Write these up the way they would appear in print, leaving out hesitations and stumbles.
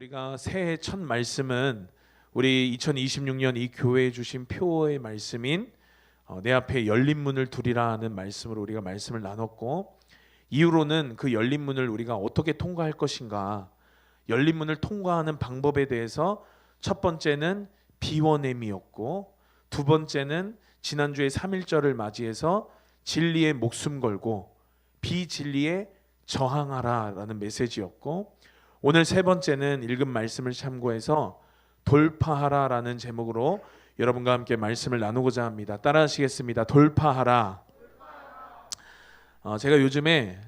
우리가 새해 첫 말씀은 우리 2026년 이 교회에 주신 표어의 말씀인 내 앞에 열린 문을 두리라 하는 말씀으로 우리가 말씀을 나눴고, 이후로는 그 열린 문을 우리가 어떻게 통과할 것인가, 열린 문을 통과하는 방법에 대해서 첫 번째는 비워냄이었고, 두 번째는 지난주에 3.1절을 맞이해서 진리에 목숨 걸고 비진리에 저항하라 라는 메시지였고, 오늘 세 번째는 읽은 말씀을 참고해서 돌파하라 라는 제목으로 여러분과 함께 말씀을 나누고자 합니다. 따라 하시겠습니다. 돌파하라. 제가 요즘에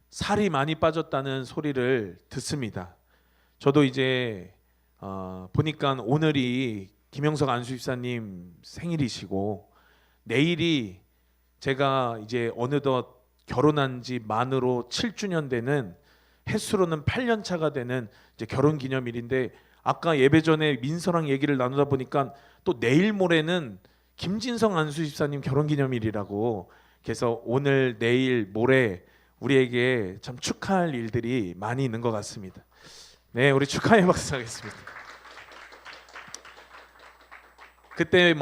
살이 많이 빠졌다는 소리를 듣습니다. 저도 이제 보니까 오늘이 김영석 안수집사님 생일이시고, 내일이 제가 이제 어느덧 결혼한 지 만으로 7주년 되는, 횟수로는 8년 차가 되는 이제 결혼 기념일인데, 아까 예배 전에 민서랑 얘기를 나누다 보니까 또 내일 모레는 김진성 안수집사님 결혼 기념일이라고, 그래서 오늘 내일 모레 우리에게 참 축하할 일들이 많이 있는 것 같습니다. 네, 우리 축하의 박수 하겠습니다. 그때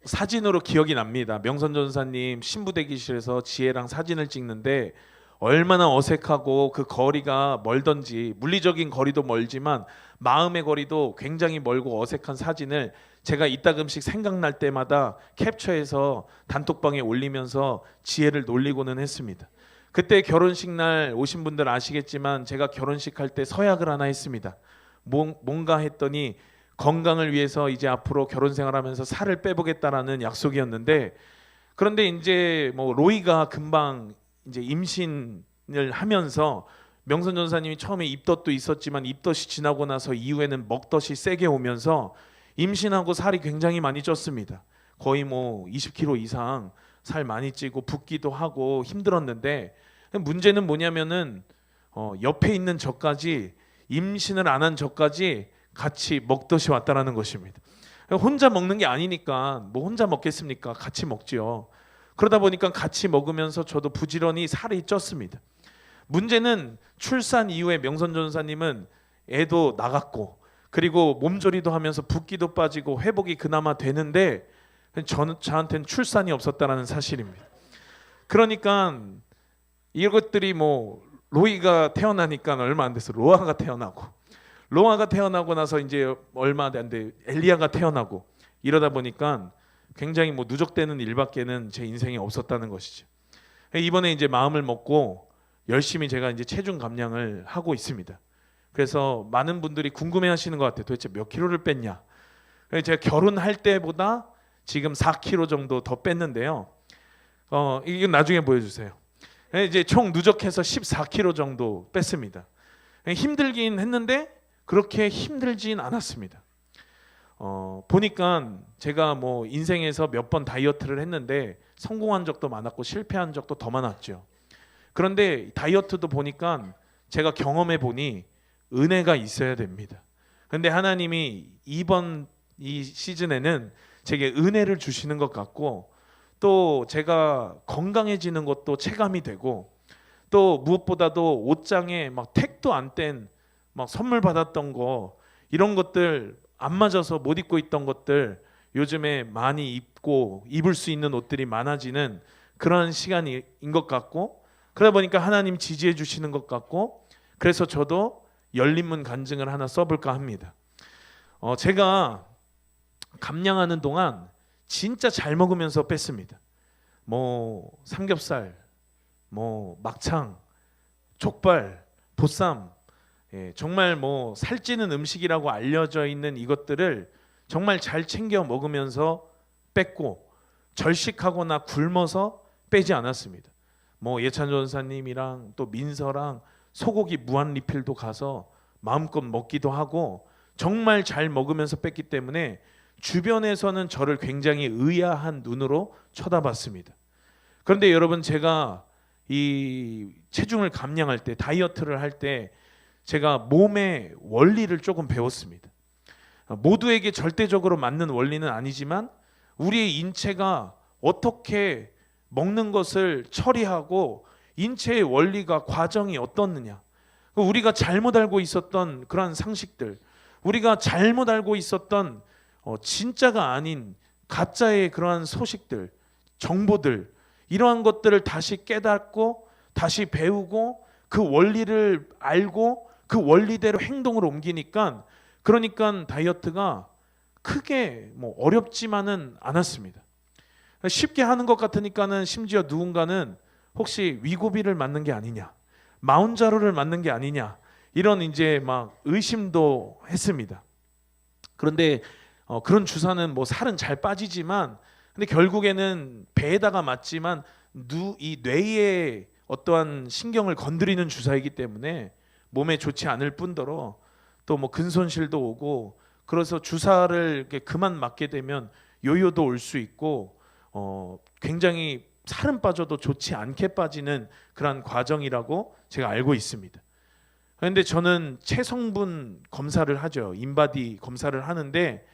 사진으로 기억이 납니다. 명선 전사님 신부 대기실에서 지혜랑 사진을 찍는데 얼마나 어색하고 그 거리가 멀던지, 물리적인 거리도 멀지만 마음의 거리도 굉장히 멀고 어색한 사진을 제가 이따금씩 생각날 때마다 캡처해서 단톡방에 올리면서 지혜를 놀리고는 했습니다. 그때 결혼식 날 오신 분들 아시겠지만 제가 결혼식 할 때 서약을 하나 했습니다. 뭔가 했더니 건강을 위해서 이제 앞으로 결혼 생활하면서 살을 빼보겠다라는 약속이었는데, 그런데 이제 로이가 금방 이제 임신을 하면서 명선 전사님이 처음에 입덧도 있었지만 입덧이 지나고 나서 이후에는 먹덧이 세게 오면서 임신하고 살이 굉장히 많이 쪘습니다. 거의 20kg 이상 살 많이 찌고 붓기도 하고 힘들었는데, 문제는 뭐냐면은 옆에 있는 저까지, 임신을 안 한 저까지 같이 먹덧이 왔다라는 것입니다. 혼자 먹는 게 아니니까 혼자 먹겠습니까? 같이 먹지요. 그러다 보니까 같이 먹으면서 저도 부지런히 살이 쪘습니다. 문제는 출산 이후에 명선 전사님은 애도 나갔고, 그리고 몸조리도 하면서 붓기도 빠지고 회복이 그나마 되는데, 저한테는 출산이 없었다는 사실입니다. 그러니까 이것들이 로이가 태어나니까 얼마 안 돼서 로아가 태어나고 나서 이제 얼마 안 돼 엘리야가 태어나고, 이러다 보니까 굉장히 누적되는 일밖에는 제 인생에 없었다는 것이죠. 이번에 이제 마음을 먹고 열심히 제가 이제 체중 감량을 하고 있습니다. 그래서 많은 분들이 궁금해하시는 것 같아요. 도대체 몇 킬로를 뺐냐? 제가 결혼할 때보다 지금 4kg 정도 더 뺐는데요. 이건 나중에 보여주세요. 이제 총 누적해서 14kg 정도 뺐습니다. 힘들긴 했는데 그렇게 힘들진 않았습니다. 보니까 제가 인생에서 몇 번 다이어트를 했는데 성공한 적도 많았고 실패한 적도 더 많았죠. 그런데 다이어트도 보니까 제가 경험해 보니 은혜가 있어야 됩니다. 그런데 하나님이 이번 이 시즌에는 제게 은혜를 주시는 것 같고, 또 제가 건강해지는 것도 체감이 되고, 또 무엇보다도 옷장에 택도 안 뗀 선물 받았던 거, 이런 것들 안 맞아서 못 입고 있던 것들 요즘에 많이 입고 입을 수 있는 옷들이 많아지는 그런 시간인 것 같고, 그러다 보니까 하나님 지지해 주시는 것 같고, 그래서 저도 열린문 간증을 하나 써볼까 합니다. 제가 감량하는 동안 진짜 잘 먹으면서 뺐습니다. 삼겹살, 막창, 족발, 보쌈, 정말 살찌는 음식이라고 알려져 있는 이것들을 정말 잘 챙겨 먹으면서 뺐고, 절식하거나 굶어서 빼지 않았습니다. 예찬 전사님이랑 또 민서랑 소고기 무한 리필도 가서 마음껏 먹기도 하고 정말 잘 먹으면서 뺐기 때문에 주변에서는 저를 굉장히 의아한 눈으로 쳐다봤습니다. 그런데 여러분, 제가 이 체중을 감량할 때, 다이어트를 할 때 제가 몸의 원리를 조금 배웠습니다. 모두에게 절대적으로 맞는 원리는 아니지만 우리의 인체가 어떻게 먹는 것을 처리하고 인체의 원리가 과정이 어떻느냐, 우리가 잘못 알고 있었던 그러한 상식들, 우리가 잘못 알고 있었던 진짜가 아닌 가짜의 그러한 소식들, 정보들, 이러한 것들을 다시 깨닫고 다시 배우고 그 원리를 알고 그 원리대로 행동을 옮기니까, 그러니까 다이어트가 크게 어렵지만은 않았습니다. 쉽게 하는 것 같으니까는 심지어 누군가는 혹시 위고비를 맞는 게 아니냐, 마운자로를 맞는 게 아니냐, 이런 이제 막 의심도 했습니다. 그런데 그런 주사는 살은 잘 빠지지만, 근데 결국에는 배에다가 맞지만 이 뇌의 어떠한 신경을 건드리는 주사이기 때문에 몸에 좋지 않을 뿐더러 또 근손실도 오고, 그래서 주사를 이렇게 그만 맞게 되면 요요도 올 수 있고 굉장히 살은 빠져도 좋지 않게 빠지는 그런 과정이라고 제가 알고 있습니다. 그런데 저는 체성분 검사를 하죠. 인바디 검사를 하는데,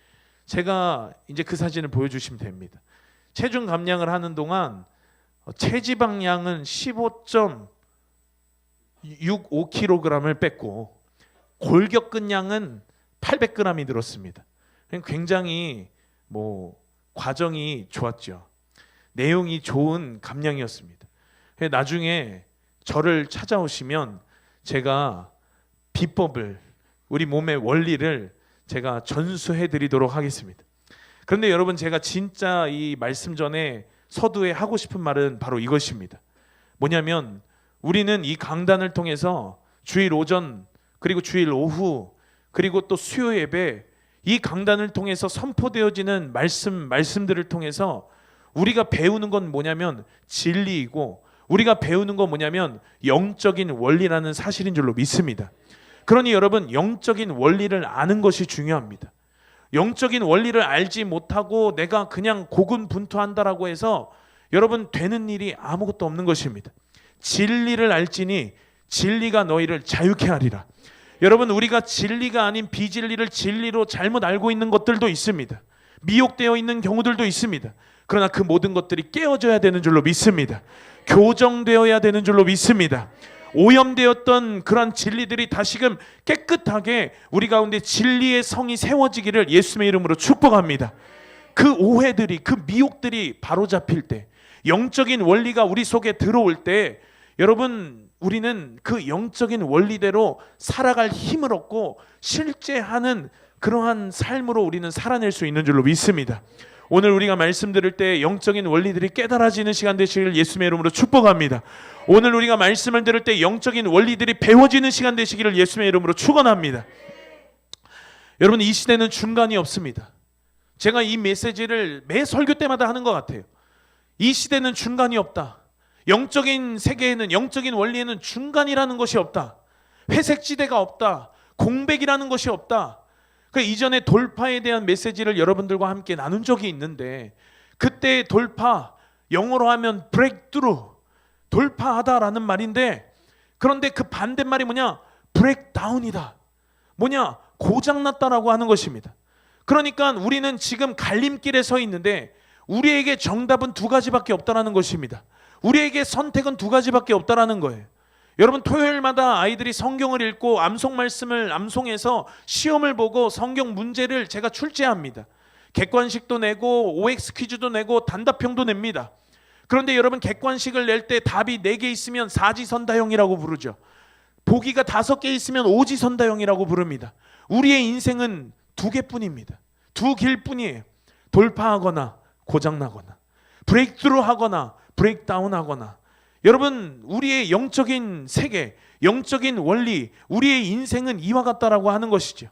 제가 이제 그 사진을 보여주시면 됩니다. 체중 감량을 하는 동안 체지방량은 15.65kg을 뺐고 골격근량은 800g이 늘었습니다. 굉장히 과정이 좋았죠. 내용이 좋은 감량이었습니다. 나중에 저를 찾아오시면 제가 비법을, 우리 몸의 원리를 제가 전수해 드리도록 하겠습니다. 그런데 여러분, 제가 진짜 이 말씀 전에 서두에 하고 싶은 말은 바로 이것입니다. 뭐냐면, 우리는 이 강단을 통해서 주일 오전 그리고 주일 오후 그리고 또 수요 예배, 이 강단을 통해서 선포되어지는 말씀들을 통해서 우리가 배우는 건 뭐냐면 진리이고, 우리가 배우는 건 뭐냐면 영적인 원리라는 사실인 줄로 믿습니다. 그러니 여러분, 영적인 원리를 아는 것이 중요합니다. 영적인 원리를 알지 못하고 내가 그냥 고군분투한다라고 해서 여러분 되는 일이 아무것도 없는 것입니다. 진리를 알지니 진리가 너희를 자유케 하리라. 여러분, 우리가 진리가 아닌 비진리를 진리로 잘못 알고 있는 것들도 있습니다. 미혹되어 있는 경우들도 있습니다. 그러나 그 모든 것들이 깨어져야 되는 줄로 믿습니다. 교정되어야 되는 줄로 믿습니다. 오염되었던 그런 진리들이 다시금 깨끗하게 우리 가운데 진리의 성이 세워지기를 예수님의 이름으로 축복합니다. 그 오해들이, 그 미혹들이 바로잡힐 때, 영적인 원리가 우리 속에 들어올 때, 여러분, 우리는 그 영적인 원리대로 살아갈 힘을 얻고 실제 하는 그러한 삶으로 우리는 살아낼 수 있는 줄로 믿습니다. 오늘 우리가 말씀 들을 때 영적인 원리들이 깨달아지는 시간 되시기를 예수님의 이름으로 축복합니다. 오늘 우리가 말씀을 들을 때 영적인 원리들이 배워지는 시간 되시기를 예수님의 이름으로 축원합니다. 여러분, 이 시대는 중간이 없습니다. 제가 이 메시지를 매 설교 때마다 하는 것 같아요. 이 시대는 중간이 없다. 영적인 세계에는, 영적인 원리에는 중간이라는 것이 없다. 회색지대가 없다. 공백이라는 것이 없다. 그 이전에 돌파에 대한 메시지를 여러분들과 함께 나눈 적이 있는데, 그때 돌파, 영어로 하면 breakthrough, 돌파하다라는 말인데, 그런데 그 반대말이 뭐냐? breakdown이다. 뭐냐? 고장났다라고 하는 것입니다. 그러니까 우리는 지금 갈림길에 서 있는데 우리에게 정답은 두 가지밖에 없다라는 것입니다. 우리에게 선택은 두 가지밖에 없다라는 거예요. 여러분, 토요일마다 아이들이 성경을 읽고 암송 말씀을 암송해서 시험을 보고 성경 문제를 제가 출제합니다. 객관식도 내고 OX 퀴즈도 내고 단답형도 냅니다. 그런데 여러분, 객관식을 낼 때 답이 4개 있으면 사지선다형이라고 부르죠. 보기가 5개 있으면 오지선다형이라고 부릅니다. 우리의 인생은 2개뿐입니다. 2길 뿐이에요. 돌파하거나 고장나거나, 브레이크트루 하거나 브레이크다운 하거나. 여러분, 우리의 영적인 세계, 영적인 원리, 우리의 인생은 이와 같다라고 하는 것이죠.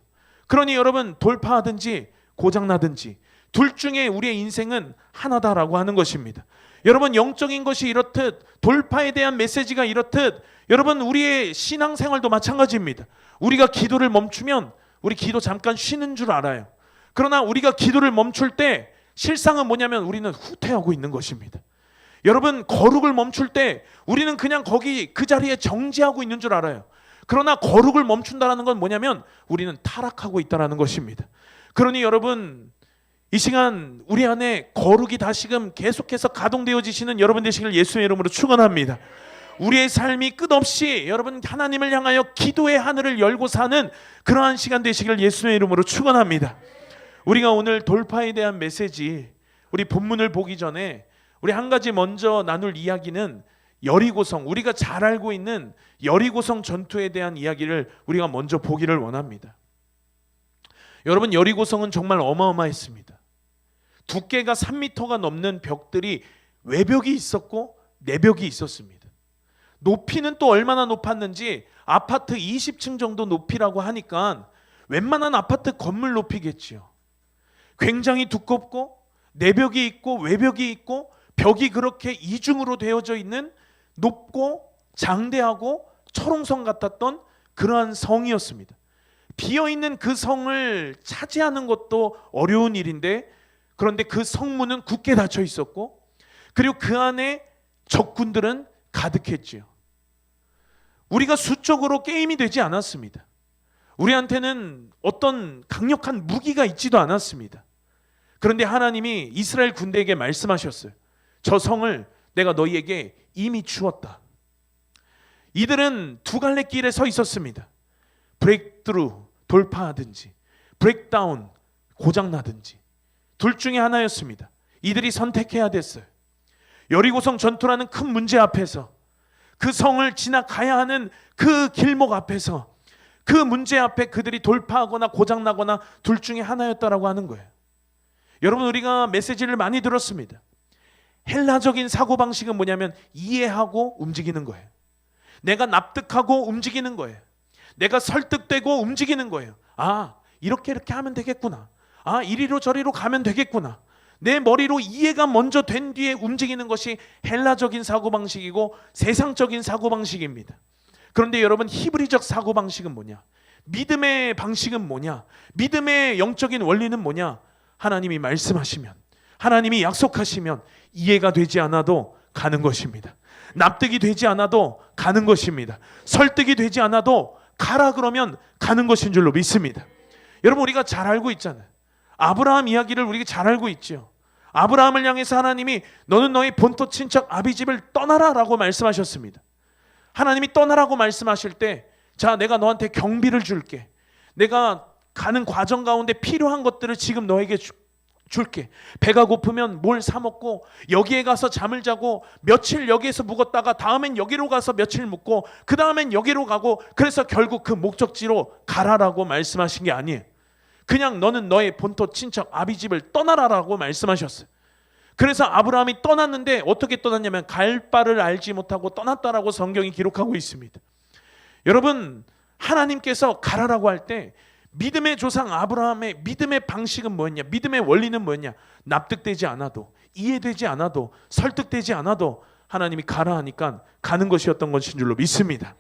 그러니 여러분, 돌파하든지 고장나든지 둘 중에 우리의 인생은 하나다라고 하는 것입니다. 여러분, 영적인 것이 이렇듯, 돌파에 대한 메시지가 이렇듯, 여러분, 우리의 신앙생활도 마찬가지입니다. 우리가 기도를 멈추면 우리 기도 잠깐 쉬는 줄 알아요. 그러나 우리가 기도를 멈출 때 실상은 뭐냐면 우리는 후퇴하고 있는 것입니다. 여러분, 거룩을 멈출 때 우리는 그냥 거기 그 자리에 정지하고 있는 줄 알아요. 그러나 거룩을 멈춘다는 건 뭐냐면 우리는 타락하고 있다는 것입니다. 그러니 여러분, 이 시간 우리 안에 거룩이 다시금 계속해서 가동되어지시는 여러분 되시길 예수의 이름으로 축원합니다. 우리의 삶이 끝없이 여러분 하나님을 향하여 기도의 하늘을 열고 사는 그러한 시간 되시길 예수의 이름으로 축원합니다. 우리가 오늘 돌파에 대한 메시지, 우리 본문을 보기 전에 우리 한 가지 먼저 나눌 이야기는 여리고성, 우리가 잘 알고 있는 여리고성 전투에 대한 이야기를 우리가 먼저 보기를 원합니다. 여러분, 여리고성은 정말 어마어마했습니다. 두께가 3m가 넘는 벽들이 외벽이 있었고 내벽이 있었습니다. 높이는 또 얼마나 높았는지 아파트 20층 정도 높이라고 하니까 웬만한 아파트 건물 높이겠지요. 굉장히 두껍고 내벽이 있고 외벽이 있고 벽이 그렇게 이중으로 되어져 있는 높고 장대하고 철옹성 같았던 그러한 성이었습니다. 비어있는 그 성을 차지하는 것도 어려운 일인데, 그런데 그 성문은 굳게 닫혀 있었고 그리고 그 안에 적군들은 가득했지요. 우리가 수적으로 게임이 되지 않았습니다. 우리한테는 어떤 강력한 무기가 있지도 않았습니다. 그런데 하나님이 이스라엘 군대에게 말씀하셨어요. 저 성을 내가 너희에게 이미 주었다. 이들은 두 갈래 길에 서 있었습니다. 브레이크트루, 돌파하든지 브레이크다운, 고장나든지 둘 중에 하나였습니다. 이들이 선택해야 됐어요. 여리고성 전투라는 큰 문제 앞에서, 그 성을 지나가야 하는 그 길목 앞에서, 그 문제 앞에 그들이 돌파하거나 고장나거나 둘 중에 하나였다라고 하는 거예요. 여러분, 우리가 메시지를 많이 들었습니다. 헬라적인 사고방식은 뭐냐면 이해하고 움직이는 거예요. 내가 납득하고 움직이는 거예요. 내가 설득되고 움직이는 거예요. 아, 이렇게 하면 되겠구나. 아, 이리로 저리로 가면 되겠구나. 내 머리로 이해가 먼저 된 뒤에 움직이는 것이 헬라적인 사고방식이고 세상적인 사고방식입니다. 그런데 여러분, 히브리적 사고방식은 뭐냐? 믿음의 방식은 뭐냐? 믿음의 영적인 원리는 뭐냐? 하나님이 말씀하시면, 하나님이 약속하시면 이해가 되지 않아도 가는 것입니다. 납득이 되지 않아도 가는 것입니다. 설득이 되지 않아도 가라 그러면 가는 것인 줄로 믿습니다. 여러분, 우리가 잘 알고 있잖아요. 아브라함 이야기를 우리가 잘 알고 있죠. 아브라함을 향해서 하나님이 너는 너희 본토 친척 아비집을 떠나라 라고 말씀하셨습니다. 하나님이 떠나라고 말씀하실 때, 자, 내가 너한테 경비를 줄게. 내가 가는 과정 가운데 필요한 것들을 지금 너에게 줄게. 배가 고프면 뭘 사 먹고, 여기에 가서 잠을 자고, 며칠 여기에서 묵었다가 다음엔 여기로 가서 며칠 묵고, 그 다음엔 여기로 가고, 그래서 결국 그 목적지로 가라라고 말씀하신 게 아니에요. 그냥 너는 너의 본토 친척 아비집을 떠나라라고 말씀하셨어요. 그래서 아브라함이 떠났는데 어떻게 떠났냐면 갈 바를 알지 못하고 떠났다라고 성경이 기록하고 있습니다. 여러분, 하나님께서 가라라고 할 때 믿음의 조상 아브라함의 믿음의 방식은 뭐였냐? 믿음의 원리는 뭐였냐? 납득되지 않아도, 이해되지 않아도, 설득되지 않아도 하나님이 가라 하니까 가는 것이었던 것인 줄로 믿습니다.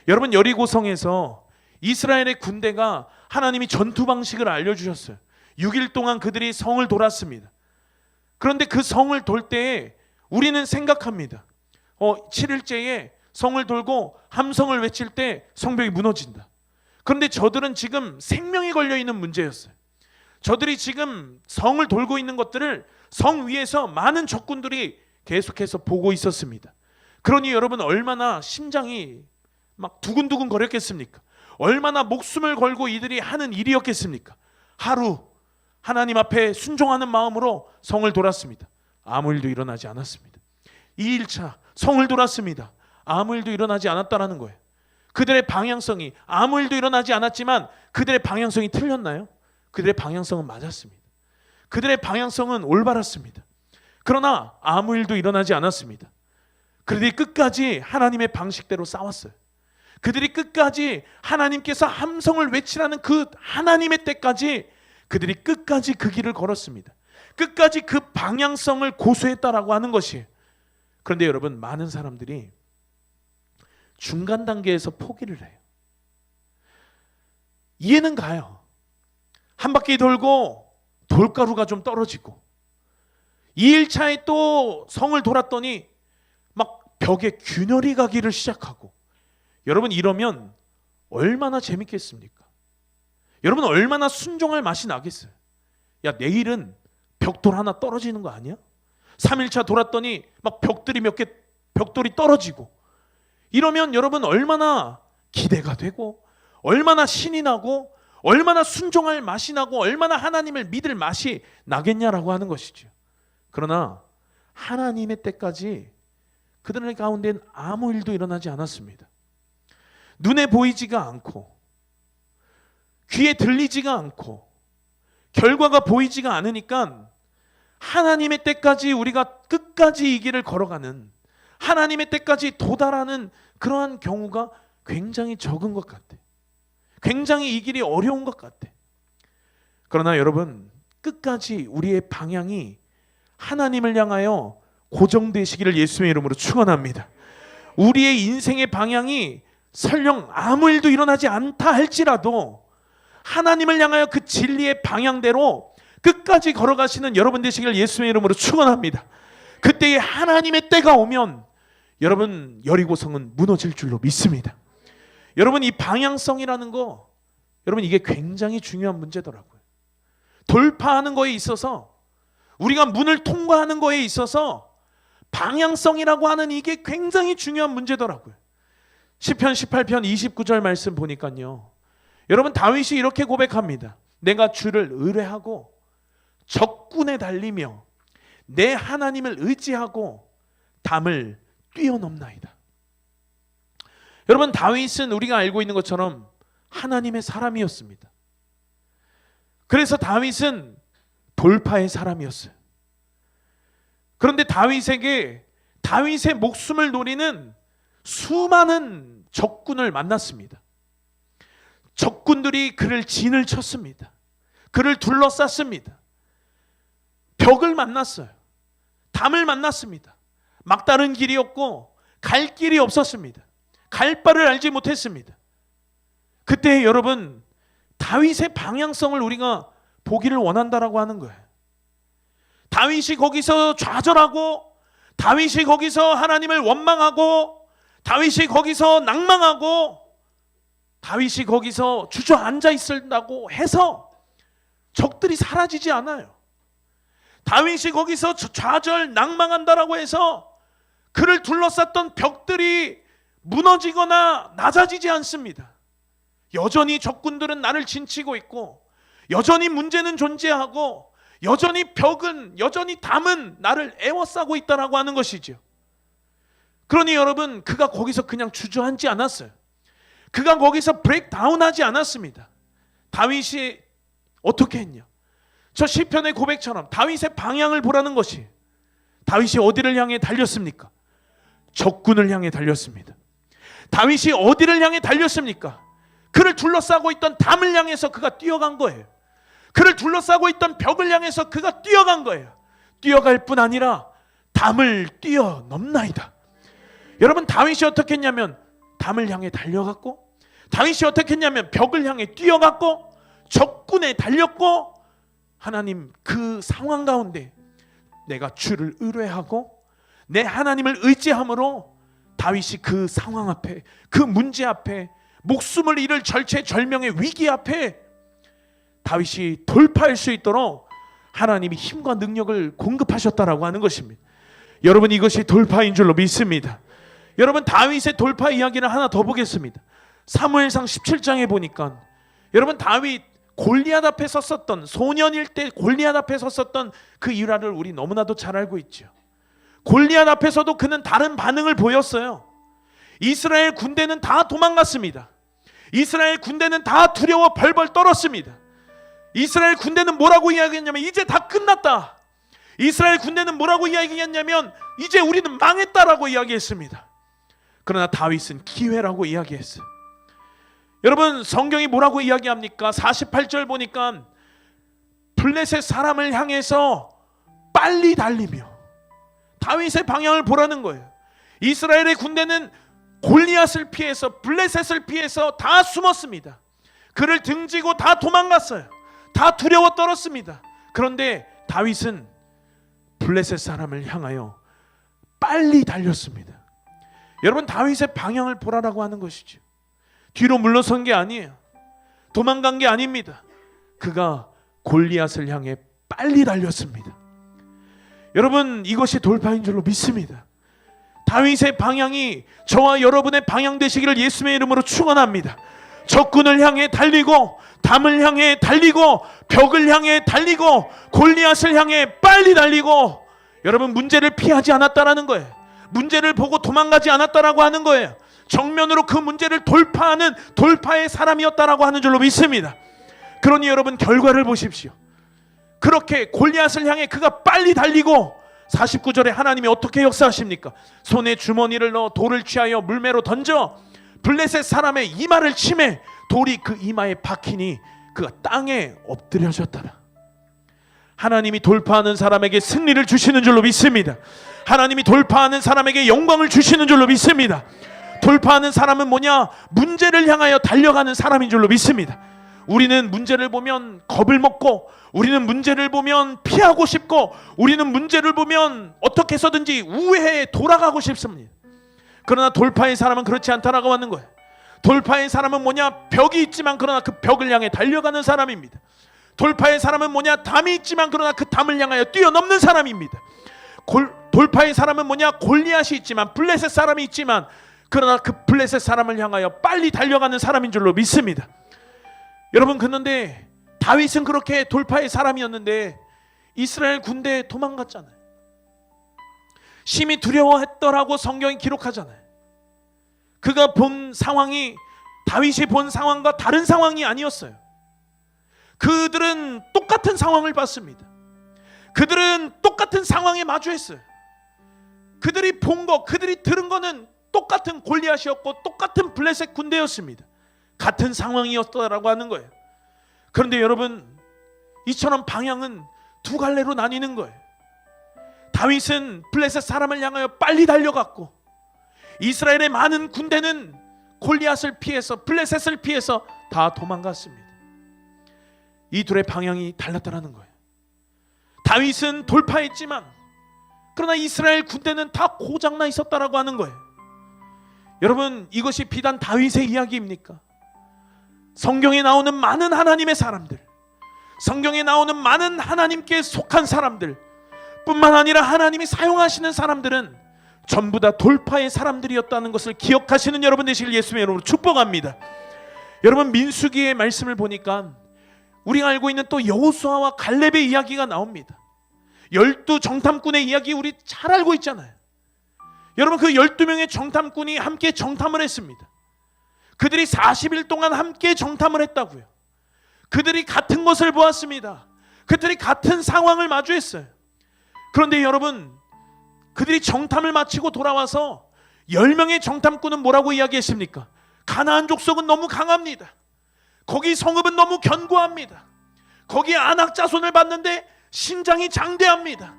여러분, 여리고성에서 이스라엘의 군대가 하나님이 전투 방식을 알려주셨어요. 6일 동안 그들이 성을 돌았습니다. 그런데 그 성을 돌 때에 우리는 생각합니다. 7일째에 성을 돌고 함성을 외칠 때 성벽이 무너진다. 그런데 저들은 지금 생명이 걸려있는 문제였어요. 저들이 지금 성을 돌고 있는 것들을 성 위에서 많은 적군들이 계속해서 보고 있었습니다. 그러니 여러분, 얼마나 심장이 막 두근두근 거렸겠습니까? 얼마나 목숨을 걸고 이들이 하는 일이었겠습니까? 하루 하나님 앞에 순종하는 마음으로 성을 돌았습니다. 아무 일도 일어나지 않았습니다. 2일차 성을 돌았습니다. 아무 일도 일어나지 않았다라는 거예요. 그들의 방향성이, 아무 일도 일어나지 않았지만 그들의 방향성이 틀렸나요? 그들의 방향성은 맞았습니다. 그들의 방향성은 올바랐습니다. 그러나 아무 일도 일어나지 않았습니다. 그들이 끝까지 하나님의 방식대로 싸웠어요. 그들이 끝까지 하나님께서 함성을 외치라는 그 하나님의 때까지 그들이 끝까지 그 길을 걸었습니다. 끝까지 그 방향성을 고수했다라고 하는 것이에요. 그런데 여러분, 많은 사람들이 중간 단계에서 포기를 해요. 이해는 가요. 한 바퀴 돌고 돌가루가 좀 떨어지고, 2일차에 또 성을 돌았더니 막 벽에 균열이 가기를 시작하고, 여러분, 이러면 얼마나 재밌겠습니까? 여러분, 얼마나 순종할 맛이 나겠어요? 야, 내일은 벽돌 하나 떨어지는 거 아니야? 3일차 돌았더니 막 벽돌이 떨어지고, 이러면 여러분 얼마나 기대가 되고 얼마나 신이 나고 얼마나 순종할 맛이 나고 얼마나 하나님을 믿을 맛이 나겠냐라고 하는 것이죠. 그러나 하나님의 때까지 그들 가운데는 아무 일도 일어나지 않았습니다. 눈에 보이지가 않고 귀에 들리지가 않고 결과가 보이지가 않으니까 하나님의 때까지 우리가 끝까지 이 길을 걸어가는, 하나님의 때까지 도달하는 그러한 경우가 굉장히 적은 것 같아. 굉장히 이 길이 어려운 것 같아. 그러나 여러분, 끝까지 우리의 방향이 하나님을 향하여 고정되시기를 예수의 이름으로 축원합니다. 우리의 인생의 방향이 설령 아무 일도 일어나지 않다 할지라도 하나님을 향하여 그 진리의 방향대로 끝까지 걸어가시는 여러분 되시기를 예수의 이름으로 축원합니다. 그때에 하나님의 때가 오면 여러분 여리고성은 무너질 줄로 믿습니다. 여러분, 이 방향성이라는 거, 여러분 이게 굉장히 중요한 문제더라고요. 돌파하는 거에 있어서, 우리가 문을 통과하는 거에 있어서 방향성이라고 하는 이게 굉장히 중요한 문제더라고요. 시편 18편 29절 말씀 보니까요, 여러분 다윗이 이렇게 고백합니다. 내가 주를 의뢰하고 적군에 달리며 내 하나님을 의지하고 담을 뛰어넘나이다. 여러분, 다윗은 우리가 알고 있는 것처럼 하나님의 사람이었습니다. 그래서 다윗은 돌파의 사람이었어요. 그런데 다윗에게 다윗의 목숨을 노리는 수많은 적군을 만났습니다. 적군들이 그를 진을 쳤습니다. 그를 둘러쌌습니다. 벽을 만났어요. 담을 만났습니다. 막다른 길이었고 갈 길이 없었습니다. 갈 바를 알지 못했습니다. 그때 여러분, 다윗의 방향성을 우리가 보기를 원한다라고 하는 거예요. 다윗이 거기서 좌절하고, 다윗이 거기서 하나님을 원망하고, 다윗이 거기서 낭망하고, 다윗이 거기서 주저앉아 있는다고 해서 적들이 사라지지 않아요. 다윗이 거기서 좌절 낭망한다라고 해서 그를 둘러쌌던 벽들이 무너지거나 낮아지지 않습니다. 여전히 적군들은 나를 진치고 있고, 여전히 문제는 존재하고, 여전히 벽은, 여전히 담은 나를 애워싸고 있다라고 하는 것이죠. 그러니 여러분, 그가 거기서 그냥 주저앉지 않았어요. 그가 거기서 브레이크다운하지 않았습니다. 다윗이 어떻게 했냐? 저 시편의 고백처럼 다윗의 방향을 보라는 것이, 다윗이 어디를 향해 달렸습니까? 적군을 향해 달렸습니다. 다윗이 어디를 향해 달렸습니까? 그를 둘러싸고 있던 담을 향해서 그가 뛰어간 거예요. 그를 둘러싸고 있던 벽을 향해서 그가 뛰어간 거예요. 뛰어갈 뿐 아니라 담을 뛰어넘나이다. 여러분, 다윗이 어떻게 했냐면 담을 향해 달려갔고, 다윗이 어떻게 했냐면 벽을 향해 뛰어갔고, 적군에 달렸고, 하나님 그 상황 가운데 내가 주를 의뢰하고 내 하나님을 의지함으로 다윗이 그 상황 앞에, 그 문제 앞에, 목숨을 잃을 절체절명의 위기 앞에 다윗이 돌파할 수 있도록 하나님이 힘과 능력을 공급하셨다라고 하는 것입니다. 여러분, 이것이 돌파인 줄로 믿습니다. 여러분, 다윗의 돌파 이야기를 하나 더 보겠습니다. 사무엘상 17장에 보니까 여러분, 다윗 골리앗 앞에 섰었던, 소년일 때 골리앗 앞에 섰었던 그 일화를 우리 너무나도 잘 알고 있죠. 골리앗 앞에서도 그는 다른 반응을 보였어요. 이스라엘 군대는 다 도망갔습니다. 이스라엘 군대는 다 두려워 벌벌 떨었습니다. 이스라엘 군대는 뭐라고 이야기했냐면 이제 다 끝났다. 이스라엘 군대는 뭐라고 이야기했냐면 이제 우리는 망했다라고 이야기했습니다. 그러나 다윗은 기회라고 이야기했어요. 여러분, 성경이 뭐라고 이야기합니까? 48절 보니까 블레셋 사람을 향해서 빨리 달리며, 다윗의 방향을 보라는 거예요. 이스라엘의 군대는 골리앗을 피해서, 블레셋을 피해서 다 숨었습니다. 그를 등지고 다 도망갔어요. 다 두려워 떨었습니다. 그런데 다윗은 블레셋 사람을 향하여 빨리 달렸습니다. 여러분, 다윗의 방향을 보라라고 하는 것이죠. 뒤로 물러선 게 아니에요. 도망간 게 아닙니다. 그가 골리앗을 향해 빨리 달렸습니다. 여러분, 이것이 돌파인 줄로 믿습니다. 다윗의 방향이 저와 여러분의 방향 되시기를 예수님의 이름으로 축원합니다. 적군을 향해 달리고, 담을 향해 달리고, 벽을 향해 달리고, 골리앗을 향해 빨리 달리고, 여러분 문제를 피하지 않았다라는 거예요. 문제를 보고 도망가지 않았다라고 하는 거예요. 정면으로 그 문제를 돌파하는 돌파의 사람이었다라고 하는 줄로 믿습니다. 그러니 여러분 결과를 보십시오. 그렇게 골리앗을 향해 그가 빨리 달리고, 49절에 하나님이 어떻게 역사하십니까? 손에 주머니를 넣어 돌을 취하여 물매로 던져 블레셋 사람의 이마를 치매 돌이 그 이마에 박히니 그가 땅에 엎드려졌더라. 하나님이 돌파하는 사람에게 승리를 주시는 줄로 믿습니다. 하나님이 돌파하는 사람에게 영광을 주시는 줄로 믿습니다. 돌파하는 사람은 뭐냐? 문제를 향하여 달려가는 사람인 줄로 믿습니다. 우리는 문제를 보면 겁을 먹고, 우리는 문제를 보면 피하고 싶고, 우리는 문제를 보면 어떻게 해서든지 우회해 돌아가고 싶습니다. 그러나 돌파의 사람은 그렇지 않다라고 하는 거예요. 돌파의 사람은 뭐냐? 벽이 있지만 그러나 그 벽을 향해 달려가는 사람입니다. 돌파의 사람은 뭐냐? 담이 있지만 그러나 그 담을 향하여 뛰어넘는 사람입니다. 돌파의 사람은 뭐냐? 골리앗이 있지만, 블레셋 사람이 있지만 그러나 그 블레셋 사람을 향하여 빨리 달려가는 사람인 줄로 믿습니다. 여러분, 그런데 다윗은 그렇게 돌파의 사람이었는데 이스라엘 군대에 도망갔잖아요. 심히 두려워했더라고 성경이 기록하잖아요. 그가 본 상황이 다윗이 본 상황과 다른 상황이 아니었어요. 그들은 똑같은 상황을 봤습니다. 그들은 똑같은 상황에 마주했어요. 그들이 본 거, 그들이 들은 거는 똑같은 골리앗이었고 똑같은 블레셋 군대였습니다. 같은 상황이었다라고 하는 거예요. 그런데 여러분, 이처럼 방향은 두 갈래로 나뉘는 거예요. 다윗은 블레셋 사람을 향하여 빨리 달려갔고, 이스라엘의 많은 군대는 골리앗을 피해서, 블레셋을 피해서 다 도망갔습니다. 이 둘의 방향이 달랐다라는 거예요. 다윗은 돌파했지만 그러나 이스라엘 군대는 다 고장나 있었다라고 하는 거예요. 여러분, 이것이 비단 다윗의 이야기입니까? 성경에 나오는 많은 하나님의 사람들, 성경에 나오는 많은 하나님께 속한 사람들 뿐만 아니라 하나님이 사용하시는 사람들은 전부 다 돌파의 사람들이었다는 것을 기억하시는 여러분 되시길 예수님의 이름으로 축복합니다. 여러분, 민수기의 말씀을 보니까 우리가 알고 있는 또 여호수아와 갈렙의 이야기가 나옵니다. 12 정탐꾼의 이야기 우리 잘 알고 있잖아요. 여러분, 그 12명의 정탐꾼이 함께 정탐을 했습니다. 그들이 40일 동안 함께 정탐을 했다고요. 그들이 같은 것을 보았습니다. 그들이 같은 상황을 마주했어요. 그런데 여러분, 그들이 정탐을 마치고 돌아와서 10명의 정탐꾼은 뭐라고 이야기했습니까? 가나안 족속은 너무 강합니다. 거기 성읍은 너무 견고합니다. 거기 안악 자손을 봤는데 신장이 장대합니다.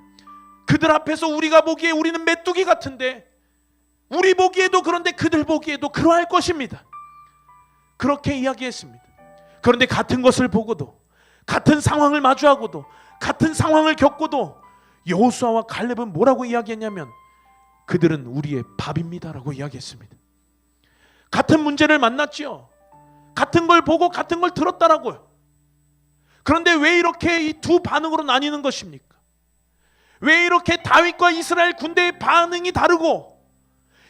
그들 앞에서 우리가 보기에 우리는 메뚜기 같은데, 우리 보기에도 그런데 그들 보기에도 그러할 것입니다. 그렇게 이야기했습니다. 그런데 같은 것을 보고도, 같은 상황을 마주하고도, 같은 상황을 겪고도 여호수아와 갈렙은 뭐라고 이야기했냐면 그들은 우리의 밥입니다라고 이야기했습니다. 같은 문제를 만났지요. 같은 걸 보고 같은 걸 들었다라고요. 그런데 왜 이렇게 이 두 반응으로 나뉘는 것입니까? 왜 이렇게 다윗과 이스라엘 군대의 반응이 다르고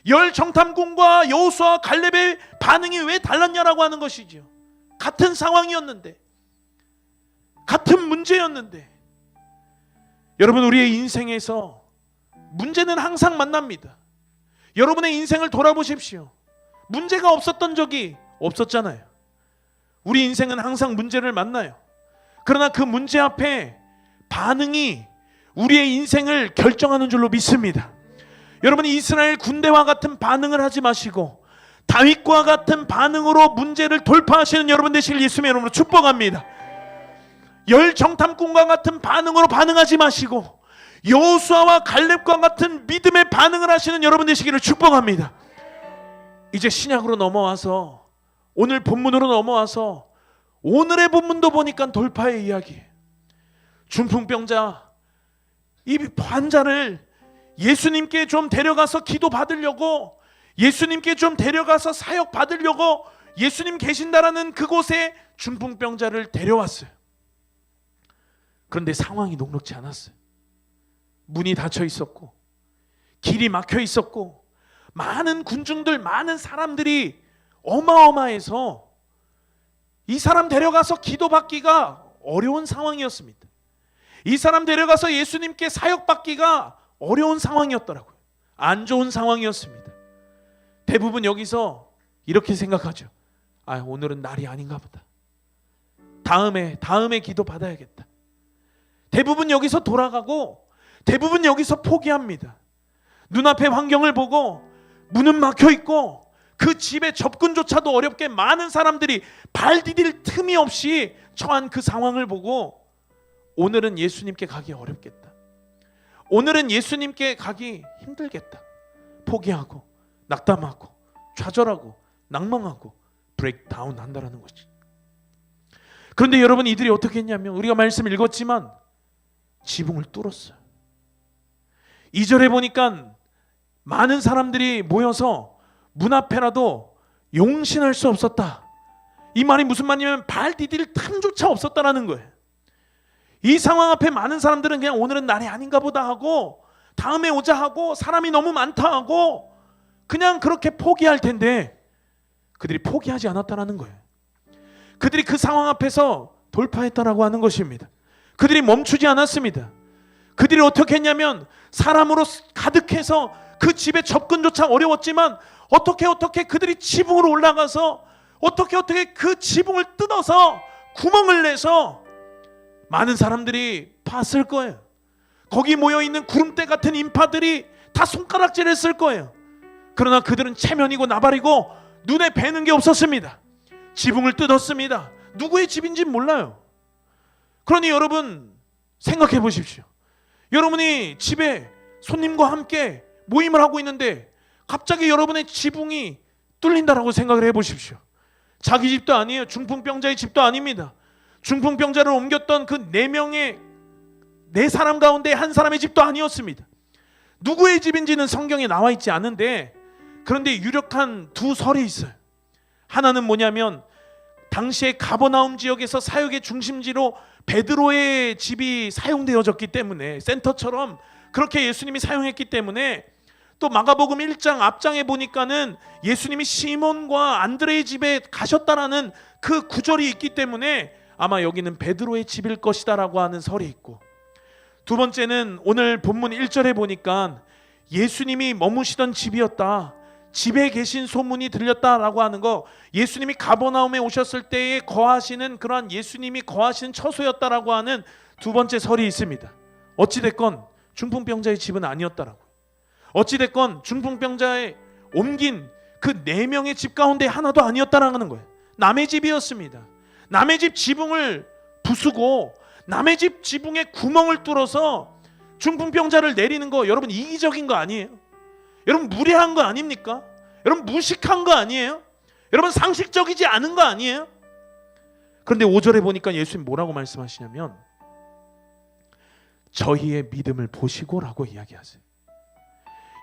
열 정탐꾼과 여호수아와 갈렙의 반응이 왜 달랐냐라고 하는 것이죠. 같은 상황이었는데, 같은 문제였는데. 여러분, 우리의 인생에서 문제는 항상 만납니다. 여러분의 인생을 돌아보십시오. 문제가 없었던 적이 없었잖아요. 우리 인생은 항상 문제를 만나요. 그러나 그 문제 앞에 반응이 우리의 인생을 결정하는 줄로 믿습니다. 여러분, 이스라엘 군대와 같은 반응을 하지 마시고 다윗과 같은 반응으로 문제를 돌파하시는 여러분 되시길 예수님의 이름으로 축복합니다. 열 정탐꾼과 같은 반응으로 반응하지 마시고 여호수아와 갈렙과 같은 믿음의 반응을 하시는 여러분 되시기를 축복합니다. 이제 신약으로 넘어와서, 오늘 본문으로 넘어와서 오늘의 본문도 보니까 돌파의 이야기. 중풍병자, 이 환자를 예수님께 좀 데려가서 기도 받으려고, 예수님께 좀 데려가서 사역 받으려고 예수님 계신다라는 그곳에 중풍병자를 데려왔어요. 그런데 상황이 녹록지 않았어요. 문이 닫혀 있었고, 길이 막혀 있었고, 많은 군중들, 많은 사람들이 어마어마해서 이 사람 데려가서 기도받기가 어려운 상황이었습니다. 이 사람 데려가서 예수님께 사역받기가 어려운 상황이었더라고요. 안 좋은 상황이었습니다. 대부분 여기서 이렇게 생각하죠. 오늘은 날이 아닌가 보다. 다음에 기도 받아야겠다. 대부분 여기서 돌아가고 대부분 여기서 포기합니다. 눈앞의 환경을 보고 문은 막혀 있고 그 집에 접근조차도 어렵게 많은 사람들이 발 디딜 틈이 없이 처한 그 상황을 보고 오늘은 예수님께 가기 어렵겠다. 오늘은 예수님께 가기 힘들겠다. 포기하고 낙담하고 좌절하고 낭망하고 브레이크다운 한다라는 것이. 그런데 여러분, 이들이 어떻게 했냐면 우리가 말씀 읽었지만 지붕을 뚫었어요. 2절에 보니까 많은 사람들이 모여서 문 앞에라도 용신할 수 없었다. 이 말이 무슨 말이냐면 발 디딜 틈조차 없었다라는 거예요. 이 상황 앞에 많은 사람들은 그냥 오늘은 날이 아닌가 보다 하고 다음에 오자 하고 사람이 너무 많다 하고 그냥 그렇게 포기할 텐데 그들이 포기하지 않았다라는 거예요. 그들이 그 상황 앞에서 돌파했다라고 하는 것입니다. 그들이 멈추지 않았습니다. 그들이 어떻게 했냐면 사람으로 가득해서 그 집에 접근조차 어려웠지만 어떻게 그들이 지붕으로 올라가서 어떻게 그 지붕을 뜯어서 구멍을 내서 많은 사람들이 봤을 거예요. 거기 모여있는 구름대 같은 인파들이 다 손가락질 했을 거예요. 그러나 그들은 체면이고 나발이고 눈에 뵈는 게 없었습니다. 지붕을 뜯었습니다. 누구의 집인지 몰라요. 그러니 여러분 생각해 보십시오. 여러분이 집에 손님과 함께 모임을 하고 있는데 갑자기 여러분의 지붕이 뚫린다라고 생각을 해보십시오. 자기 집도 아니에요. 중풍병자의 집도 아닙니다. 중풍병자를 옮겼던 그 4명의 4사람 가운데 한 사람의 집도 아니었습니다. 누구의 집인지는 성경에 나와 있지 않은데 그런데 유력한 두 설이 있어요. 하나는 뭐냐면 당시에 가버나움 지역에서 사역의 중심지로 베드로의 집이 사용되어졌기 때문에 센터처럼 그렇게 예수님이 사용했기 때문에 또 마가복음 1장 앞장에 보니까는 예수님이 시몬과 안드레의 집에 가셨다라는 그 구절이 있기 때문에 아마 여기는 베드로의 집일 것이다라고 하는 설이 있고, 두 번째는 오늘 본문 1절에 보니까 예수님이 머무시던 집이었다, 집에 계신 소문이 들렸다라고 하는 거, 예수님이 가버나움에 오셨을 때에 거하시는 그러한 예수님이 거하시는 처소였다라고 하는 두 번째 설이 있습니다. 어찌됐건 중풍병자의 집은 아니었다라고. 어찌됐건 중풍병자에 옮긴 그 4명의 집 가운데 하나도 아니었다라는 거예요. 남의 집이었습니다. 남의 집 지붕을 부수고 남의 집 지붕에 구멍을 뚫어서 중풍병자를 내리는 거, 여러분 이기적인 거 아니에요? 여러분 무례한 거 아닙니까? 여러분 무식한 거 아니에요? 여러분 상식적이지 않은 거 아니에요? 그런데 5절에 보니까 예수님 뭐라고 말씀하시냐면 저희의 믿음을 보시고라고 이야기하세요.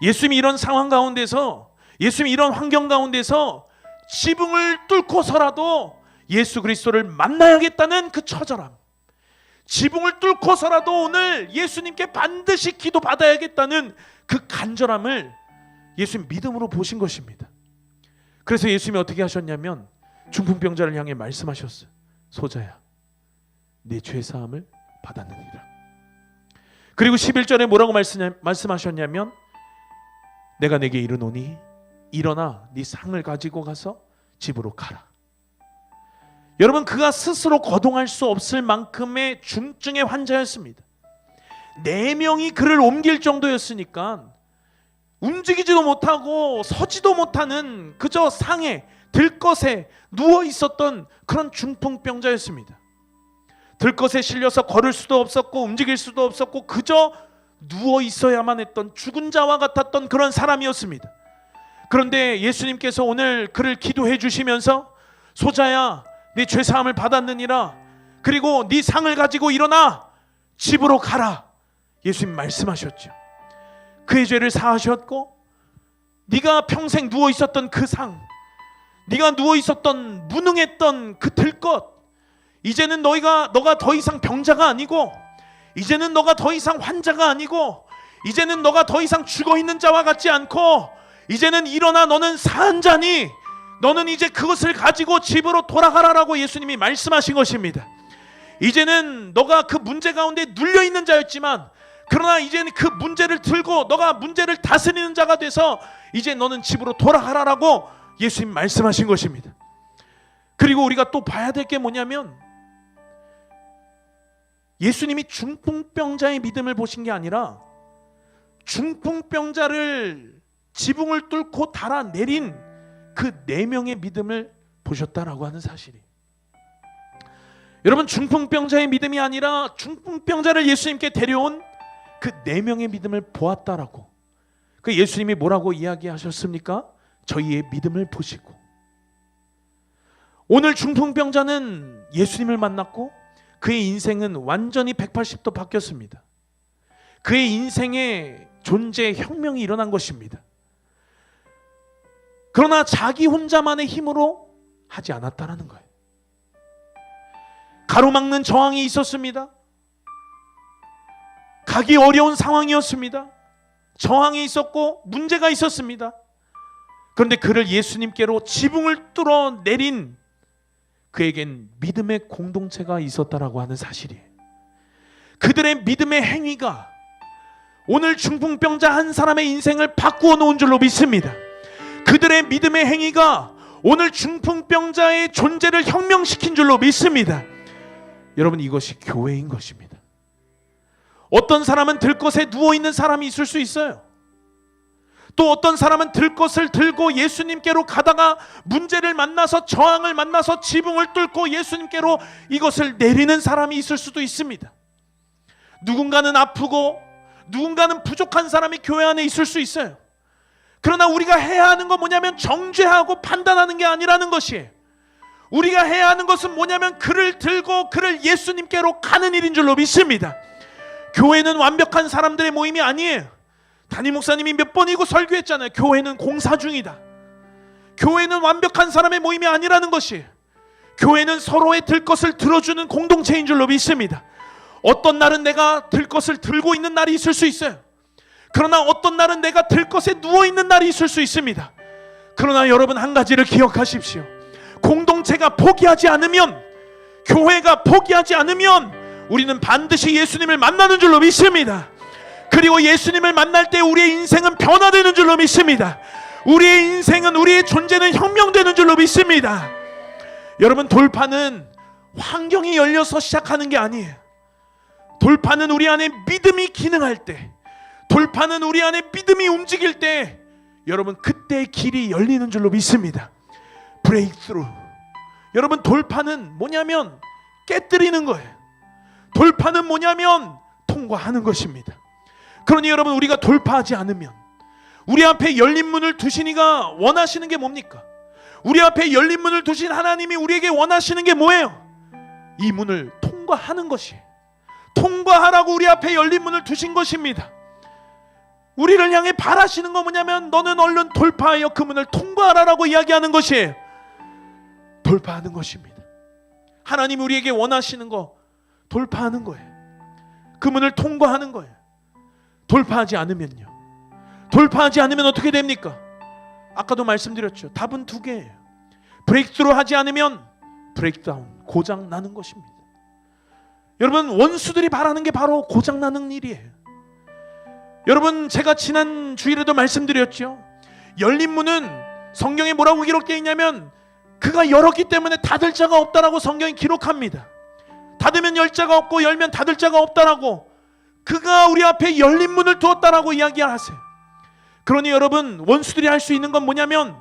예수님이 이런 상황 가운데서, 예수님이 이런 환경 가운데서 지붕을 뚫고서라도 예수 그리스도를 만나야겠다는 그 처절함, 지붕을 뚫고서라도 오늘 예수님께 반드시 기도받아야겠다는 그 간절함을 예수님 믿음으로 보신 것입니다. 그래서 예수님이 어떻게 하셨냐면 중풍병자를 향해 말씀하셨어요. 소자야, 네 죄사함을 받았느니라. 그리고 11절에 뭐라고 말씀하셨냐면 내가 내게 이르노니 일어나 네 상을 가지고 가서 집으로 가라. 여러분, 그가 스스로 거동할 수 없을 만큼의 중증의 환자였습니다. 4명이 그를 옮길 정도였으니까 움직이지도 못하고 서지도 못하는 그저 상에 들것에 누워 있었던 그런 중풍병자였습니다. 들것에 실려서 걸을 수도 없었고 움직일 수도 없었고 그저 누워 있어야만 했던 죽은 자와 같았던 그런 사람이었습니다. 그런데 예수님께서 오늘 그를 기도해 주시면서 소자야, 네 죄사함을 받았느니라, 그리고 네 상을 가지고 일어나 집으로 가라, 예수님 말씀하셨죠. 그의 죄를 사하셨고 네가 평생 누워 있었던 그 상, 네가 누워 있었던 무능했던 그 들것, 이제는 너가 더 이상 병자가 아니고, 이제는 너가 더 이상 환자가 아니고, 이제는 너가 더 이상 죽어있는 자와 같지 않고 이제는 일어나 너는 산 자니 너는 이제 그것을 가지고 집으로 돌아가라라고 예수님이 말씀하신 것입니다. 이제는 너가 그 문제 가운데 눌려있는 자였지만 그러나 이제는 그 문제를 들고 너가 문제를 다스리는 자가 돼서 이제 너는 집으로 돌아가라라고 예수님 말씀하신 것입니다. 그리고 우리가 또 봐야 될 게 뭐냐면 예수님이 중풍병자의 믿음을 보신 게 아니라 중풍병자를 지붕을 뚫고 달아내린 그 4명의 믿음을 보셨다라고 하는 사실이, 여러분 중풍병자의 믿음이 아니라 중풍병자를 예수님께 데려온 그 4명의 믿음을 보았다라고, 그 예수님이 뭐라고 이야기하셨습니까? 저희의 믿음을 보시고. 오늘 중풍병자는 예수님을 만났고 그의 인생은 완전히 180도 바뀌었습니다. 그의 인생에 존재의 혁명이 일어난 것입니다. 그러나 자기 혼자만의 힘으로 하지 않았다라는 거예요. 가로막는 저항이 있었습니다. 가기 어려운 상황이었습니다. 저항이 있었고 문제가 있었습니다. 그런데 그를 예수님께로 지붕을 뚫어내린 그에겐 믿음의 공동체가 있었다라고 하는 사실이에요. 그들의 믿음의 행위가 오늘 중풍병자 한 사람의 인생을 바꾸어 놓은 줄로 믿습니다. 그들의 믿음의 행위가 오늘 중풍병자의 존재를 혁명시킨 줄로 믿습니다. 여러분, 이것이 교회인 것입니다. 어떤 사람은 들것에 누워있는 사람이 있을 수 있어요. 또 어떤 사람은 들것을 들고 예수님께로 가다가 문제를 만나서 저항을 만나서 지붕을 뚫고 예수님께로 이것을 내리는 사람이 있을 수도 있습니다. 누군가는 아프고 누군가는 부족한 사람이 교회 안에 있을 수 있어요. 그러나 우리가 해야 하는 건 뭐냐면 정죄하고 판단하는 게 아니라는 것이에요. 우리가 해야 하는 것은 뭐냐면 그를 들고 그를 예수님께로 가는 일인 줄로 믿습니다. 교회는 완벽한 사람들의 모임이 아니에요. 담임 목사님이 몇 번이고 설교했잖아요. 교회는 공사 중이다. 교회는 완벽한 사람의 모임이 아니라는 것이에요. 교회는 서로의 들것을 들어주는 공동체인 줄로 믿습니다. 어떤 날은 내가 들것을 들고 있는 날이 있을 수 있어요. 그러나 어떤 날은 내가 들것에 누워있는 날이 있을 수 있습니다. 그러나 여러분, 한 가지를 기억하십시오. 공동체가 포기하지 않으면, 교회가 포기하지 않으면 우리는 반드시 예수님을 만나는 줄로 믿습니다. 그리고 예수님을 만날 때 우리의 인생은 변화되는 줄로 믿습니다. 우리의 인생은, 우리의 존재는 혁명되는 줄로 믿습니다. 여러분, 돌파는 환경이 열려서 시작하는 게 아니에요. 돌파는 우리 안에 믿음이 기능할 때, 돌파는 우리 안에 믿음이 움직일 때, 여러분 그때의 길이 열리는 줄로 믿습니다. 브레이크스루. 여러분, 돌파는 뭐냐면 깨뜨리는 거예요. 돌파는 뭐냐면 통과하는 것입니다. 그러니 여러분, 우리가 돌파하지 않으면, 우리 앞에 열린 문을 두시니가 원하시는 게 뭡니까? 우리 앞에 열린 문을 두신 하나님이 우리에게 원하시는 게 뭐예요? 이 문을 통과하는 것이에요. 통과하라고 우리 앞에 열린 문을 두신 것입니다. 우리를 향해 바라시는 거 뭐냐면 너는 얼른 돌파하여 그 문을 통과하라고 이야기하는 것이에요. 돌파하는 것입니다. 하나님이 우리에게 원하시는 거 돌파하는 거예요. 그 문을 통과하는 거예요. 돌파하지 않으면요, 돌파하지 않으면 어떻게 됩니까? 아까도 말씀드렸죠. 답은 2개예요. 브레이크스루 하지 않으면 브레이크다운, 고장 나는 것입니다. 여러분, 원수들이 바라는 게 바로 고장 나는 일이에요. 여러분, 제가 지난 주일에도 말씀드렸죠. 열린 문은 성경에 뭐라고 기록되어 있냐면 그가 열었기 때문에 닫을 자가 없다라고 성경이 기록합니다. 닫으면 열 자가 없고 열면 닫을 자가 없다라고, 그가 우리 앞에 열린 문을 두었다라고 이야기하세요. 그러니 여러분, 원수들이 할 수 있는 건 뭐냐면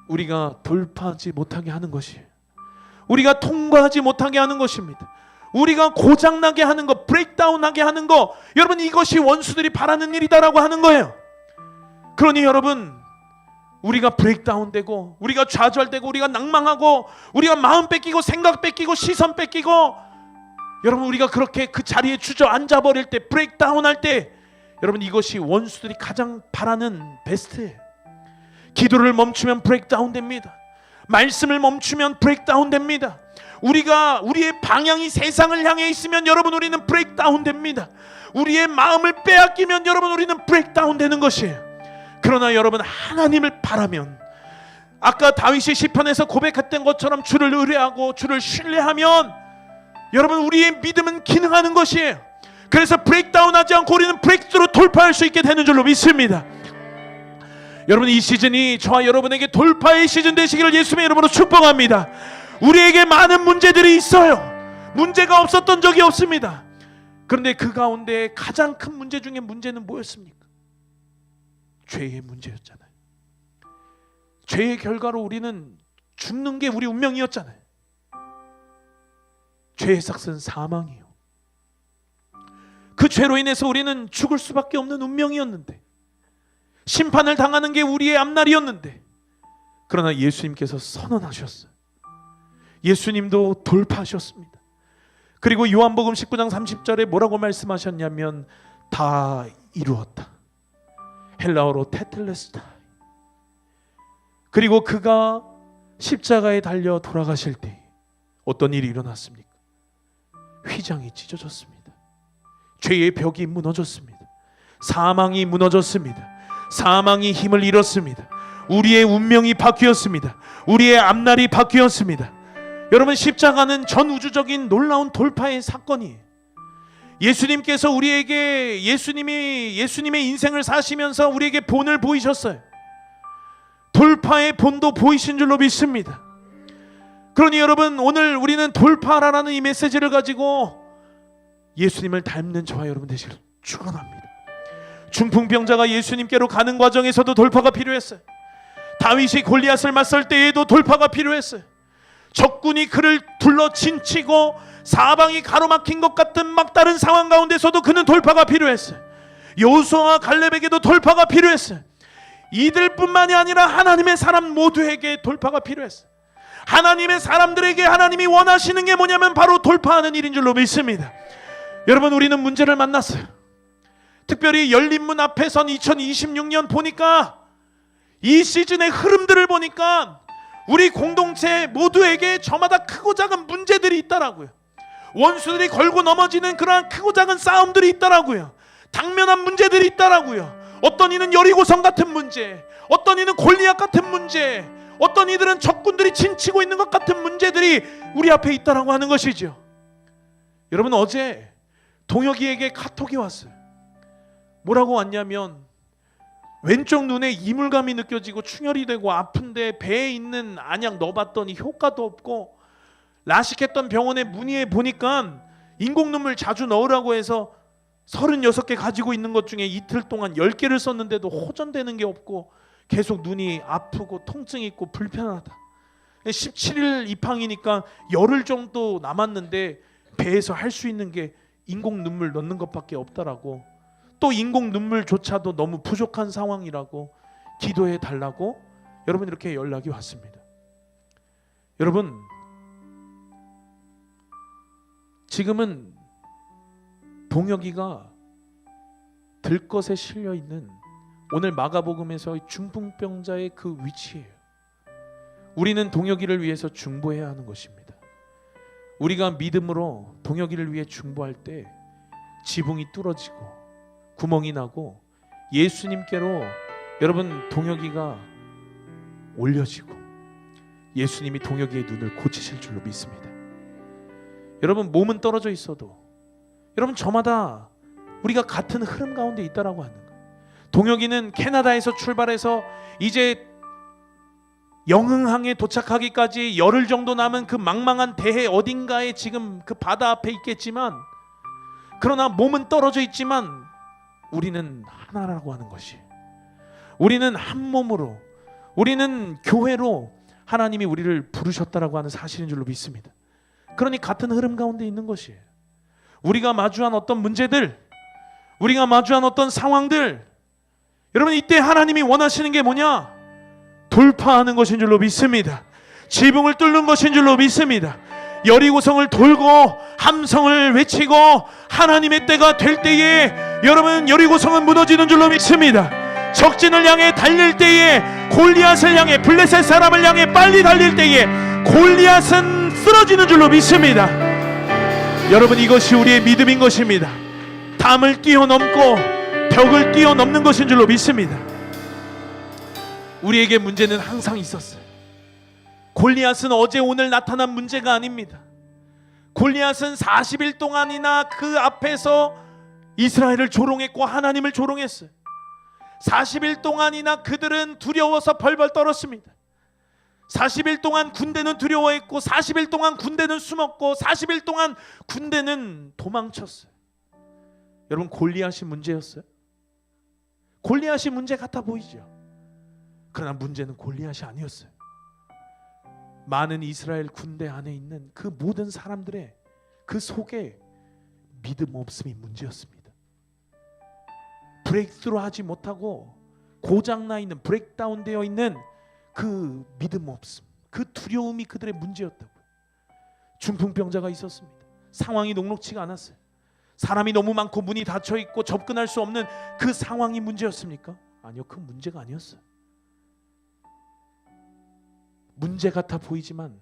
우리가 돌파하지 못하게 하는 것이에요. 우리가 통과하지 못하게 하는 것입니다. 우리가 고장나게 하는 거, 브레이크다운하게 하는 거, 여러분 이것이 원수들이 바라는 일이다라고 하는 거예요. 그러니 여러분, 우리가 브레이크다운되고 우리가 좌절되고 우리가 낭망하고 우리가 마음 뺏기고 생각 뺏기고 시선 뺏기고, 여러분 우리가 그렇게 그 자리에 주저앉아 버릴 때, 브레이크다운할 때, 여러분 이것이 원수들이 가장 바라는 베스트예요. 기도를 멈추면 브레이크다운 됩니다. 말씀을 멈추면 브레이크다운 됩니다. 우리의 방향이 세상을 향해 있으면 여러분 우리는 브레이크다운 됩니다. 우리의 마음을 빼앗기면 여러분 우리는 브레이크다운 되는 것이에요. 그러나 여러분, 하나님을 바라면, 아까 다윗이 시편에서 고백했던 것처럼 주를 의뢰하고 주를 신뢰하면 여러분, 우리의 믿음은 기능하는 것이에요. 그래서 브레이크다운하지 않고 우리는 브레이크스루 돌파할 수 있게 되는 줄로 믿습니다. 여러분, 이 시즌이 저와 여러분에게 돌파의 시즌 되시기를 예수님의 이름으로 축복합니다. 우리에게 많은 문제들이 있어요. 문제가 없었던 적이 없습니다. 그런데 그 가운데 가장 큰 문제 중에 문제는 뭐였습니까? 죄의 문제였잖아요. 죄의 결과로 우리는 죽는 게 우리 운명이었잖아요. 죄의 삭은 사망이요. 그 죄로 인해서 우리는 죽을 수밖에 없는 운명이었는데, 심판을 당하는 게 우리의 앞날이었는데, 그러나 예수님께서 선언하셨어요. 예수님도 돌파하셨습니다. 그리고 요한복음 19장 30절에 뭐라고 말씀하셨냐면 다 이루었다. 헬라어로 테텔레스타이. 그리고 그가 십자가에 달려 돌아가실 때 어떤 일이 일어났습니까? 휘장이 찢어졌습니다. 죄의 벽이 무너졌습니다. 사망이 무너졌습니다. 사망이 힘을 잃었습니다. 우리의 운명이 바뀌었습니다. 우리의 앞날이 바뀌었습니다. 여러분, 십자가는 전 우주적인 놀라운 돌파의 사건이에요. 예수님께서 우리에게 예수님의 인생을 사시면서 우리에게 본을 보이셨어요. 돌파의 본도 보이신 줄로 믿습니다. 그러니 여러분, 오늘 우리는 돌파하라는 이 메시지를 가지고 예수님을 닮는 저와 여러분 되시기를 축원합니다. 중풍병자가 예수님께로 가는 과정에서도 돌파가 필요했어요. 다윗이 골리앗을 맞설 때에도 돌파가 필요했어요. 적군이 그를 둘러 진치고 사방이 가로막힌 것 같은 막다른 상황 가운데서도 그는 돌파가 필요했어요. 여호수아와 갈렙에게도 돌파가 필요했어요. 이들뿐만이 아니라 하나님의 사람 모두에게 돌파가 필요했어요. 하나님의 사람들에게 하나님이 원하시는 게 뭐냐면 바로 돌파하는 일인 줄로 믿습니다. 여러분, 우리는 문제를 만났어요. 특별히 열린문 앞에 선 2026년 보니까, 이 시즌의 흐름들을 보니까 우리 공동체 모두에게 저마다 크고 작은 문제들이 있더라고요. 원수들이 걸고 넘어지는 그러한 크고 작은 싸움들이 있더라고요. 당면한 문제들이 있더라고요. 어떤 이는 여리고성 같은 문제, 어떤 이는 골리앗 같은 문제, 어떤 이들은 적군들이 진치고 있는 것 같은 문제들이 우리 앞에 있다라고 하는 것이죠. 여러분, 어제 동혁이에게 카톡이 왔어요. 뭐라고 왔냐면, 왼쪽 눈에 이물감이 느껴지고 충혈이 되고 아픈데 배에 있는 안약 넣어봤더니 효과도 없고, 라식했던 병원에 문의해 보니까 인공눈물 자주 넣으라고 해서 36개 가지고 있는 것 중에 이틀 동안 10개를 썼는데도 호전되는 게 없고 계속 눈이 아프고 통증이 있고 불편하다. 17일 입항이니까 열흘 정도 남았는데 배에서 할 수 있는 게 인공눈물 넣는 것밖에 없다라고, 또 인공눈물조차도 너무 부족한 상황이라고 기도해 달라고 여러분 이렇게 연락이 왔습니다. 여러분, 지금은 동혁이가 들것에 실려 있는 오늘 마가복음에서의 중풍병자의 그 위치예요. 우리는 동혁이를 위해서 중보해야 하는 것입니다. 우리가 믿음으로 동혁이를 위해 중보할 때 지붕이 뚫어지고 구멍이 나고 예수님께로 여러분 동혁이가 올려지고 예수님이 동혁이의 눈을 고치실 줄로 믿습니다. 여러분, 몸은 떨어져 있어도 여러분 저마다 우리가 같은 흐름 가운데 있다라고 하는 거예요. 동혁이는 캐나다에서 출발해서 이제 영흥항에 도착하기까지 열흘 정도 남은 그 망망한 대해 어딘가에 지금 그 바다 앞에 있겠지만, 그러나 몸은 떨어져 있지만 우리는 하나라고 하는 것이, 우리는 한 몸으로, 우리는 교회로 하나님이 우리를 부르셨다라고 하는 사실인 줄로 믿습니다. 그러니 같은 흐름 가운데 있는 것이에요. 우리가 마주한 어떤 문제들, 우리가 마주한 어떤 상황들, 여러분 이때 하나님이 원하시는 게 뭐냐? 돌파하는 것인 줄로 믿습니다. 지붕을 뚫는 것인 줄로 믿습니다. 여리고성을 돌고 함성을 외치고 하나님의 때가 될 때에 여러분 여리고성은 무너지는 줄로 믿습니다. 적진을 향해 달릴 때에, 골리앗을 향해, 블레셋 사람을 향해 빨리 달릴 때에 골리앗은 쓰러지는 줄로 믿습니다. 여러분, 이것이 우리의 믿음인 것입니다. 담을 뛰어넘고 벽을 뛰어넘는 것인 줄로 믿습니다. 우리에게 문제는 항상 있었어요. 골리앗은 어제 오늘 나타난 문제가 아닙니다. 골리앗은 40일 동안이나 그 앞에서 이스라엘을 조롱했고 하나님을 조롱했어요. 40일 동안이나 그들은 두려워서 벌벌 떨었습니다. 40일 동안 군대는 두려워했고 40일 동안 군대는 숨었고 40일 동안 군대는 도망쳤어요. 여러분, 골리앗이 문제였어요? 골리앗이 문제 같아 보이죠? 그러나 문제는 골리앗이 아니었어요. 많은 이스라엘 군대 안에 있는 그 모든 사람들의 그 속에 믿음 없음이 문제였습니다. 브레이크스루 하지 못하고 고장나 있는, 브레이크다운 되어 있는 그 믿음 없음, 그 두려움이 그들의 문제였다고요. 중풍병자가 있었습니다. 상황이 녹록치가 않았어요. 사람이 너무 많고 문이 닫혀 있고 접근할 수 없는 그 상황이 문제였습니까? 아니요, 그 문제가 아니었어요. 문제 같아 보이지만